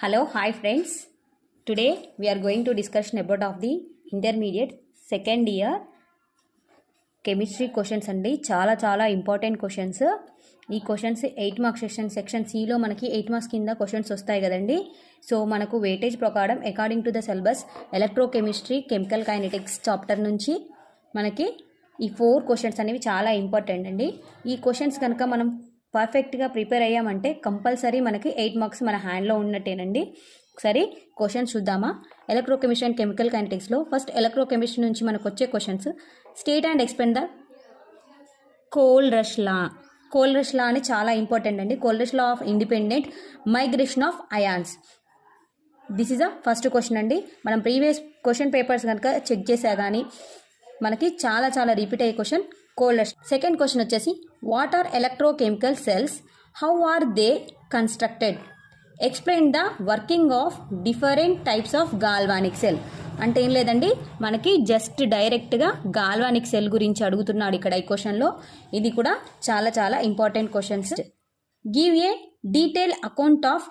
Hello, hi friends. Today we are going to discussion about of the intermediate second year chemistry questions అండి. చాలా important questions. ఈ questions 8 marks section సిలో మనకి 8 marks కింద questions వస్తాయి కదండి. సో మనకు వెయిటేజ్ ప్రకారం according to the syllabus electrochemistry chemical kinetics chapter నుంచి మనకి ఈ 4 క్వశ్చన్స్ అనేవి చాలా ఇంపార్టెంట్ అండి. ఈ క్వశ్చన్స్ కనుక మనం పర్ఫెక్ట్గా ప్రిపేర్ అయ్యామంటే కంపల్సరీ మనకి 8 మార్క్స్ మన హ్యాండ్లో ఉన్నట్టేనండి. ఒకసారి క్వశ్చన్స్ చూద్దామా. ఎలక్ట్రోకెమిస్ట్రీ అండ్ కెమికల్ కైనెటిక్స్లో ఫస్ట్ ఎలక్ట్రోకెమిస్ట్రీ నుంచి మనకు వచ్చే questions. State and explain the Kohlrausch law. Kohlrausch law అని చాలా ఇంపార్టెంట్ అండి. Kohlrausch law of independent migration of ions. This is the first question అండి. మనం ప్రీవియస్ క్వశ్చన్ పేపర్స్ కనుక చెక్ చేసా కానీ మనకి చాలా రిపీట్ అయ్యే క్వశ్చన్ కోల్రష్. సెకండ్ క్వశ్చన్ వచ్చేసి what are electrochemical cells, how are they constructed, explain the working of different types of galvanic cell. అంటే ఏం లేదండి, మనకి జస్ట్ డైరెక్ట్గా గాల్వానిక్ సెల్ గురించి అడుగుతున్నాడు ఇక్కడ ఈ క్వశ్చన్లో. ఇది కూడా చాలా important questions. Give a detail account of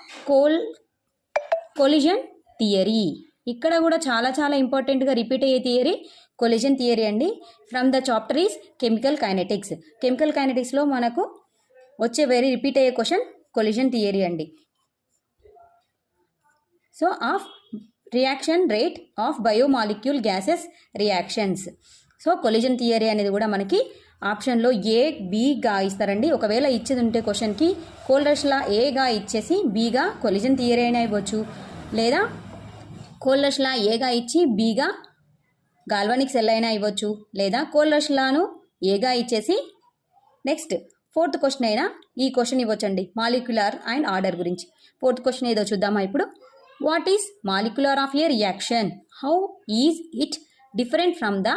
collision theory. ఇక్కడ కూడా చాలా ఇంపార్టెంట్గా రిపీట్ అయ్యే థియరీ కొలిజన్ థియరీ అండి. From the chapter is chemical kinetics. Chemical కైనెటిక్స్లో మనకు వచ్చే వెరీ రిపీట్ అయ్యే క్వశ్చన్ కొలిజన్ థియరీ అండి. So of reaction rate of biomolecule gases reactions. So collision theory అనేది కూడా మనకి ఆప్షన్లో ఏ బిగా ఇస్తారండి. ఒకవేళ ఇచ్చేది ఉంటే క్వశ్చన్కి కోల్రష్లా ఏగా ఇచ్చేసి బిగా కొలిజన్ థియరీ అయినా ఇవ్వచ్చు, లేదా కోల్రష్లా ఏగా ఇచ్చి బిగా గాల్వానిక్ సెల్ అయినా ఇవ్వచ్చు, లేదా కోల్రష్లాను ఏగా ఇచ్చేసి నెక్స్ట్ ఫోర్త్ క్వశ్చన్ అయినా ఈ క్వశ్చన్ ఇవ్వచ్చండి, మాలిక్యులర్ అండ్ ఆర్డర్ గురించి. ఫోర్త్ క్వశ్చన్ ఏదో చూద్దామా ఇప్పుడు. What is molecular of A reaction, how is it different from the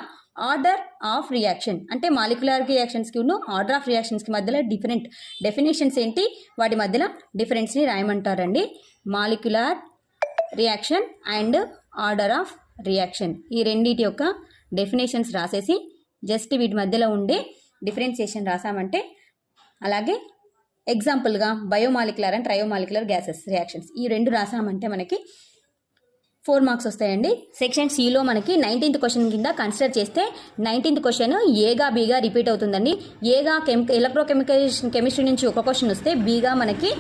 order of reaction. అంటే మాలిక్యులర్ రియాక్షన్స్కి ఉన్న ఆర్డర్ ఆఫ్ రియాక్షన్స్కి మధ్యలో డిఫరెంట్ డెఫినేషన్స్ ఏంటి, వాటి మధ్యలో డిఫరెన్స్ని రాయమంటారండి. Molecular reaction and order of reaction, ఈ రెండింటి యొక్క డెఫినేషన్స్ రాసేసి జస్ట్ వీటి మధ్యలో ఉండే డిఫరెన్సియేషన్ రాసామంటే, అలాగే ఎగ్జాంపుల్గా బయోమాలిక్యులర్ అండ్ ట్రయోమాలిక్యులర్ గ్యాసెస్ రియాక్షన్స్ ఈ రెండు రాసామంటే మనకి 4 మార్క్స్ వస్తాయండి. సెక్షన్ సిలో మనకి 19th క్వశ్చన్ కింద కన్సిడర్ చేస్తే 19th క్వశ్చన్ ఏగా బీగా రిపీట్ అవుతుందండి. ఏగా కెమిస్ట్రీ నుంచి ఒక క్వశ్చన్ వస్తే బీగా మనకి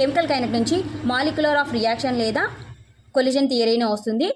కెమికల్ కైనెటిక్స్ నుంచి మాలిక్యులర్ ఆఫ్ రియాక్షన్ లేదా కొలిజన్ థియరీనే వస్తుంది.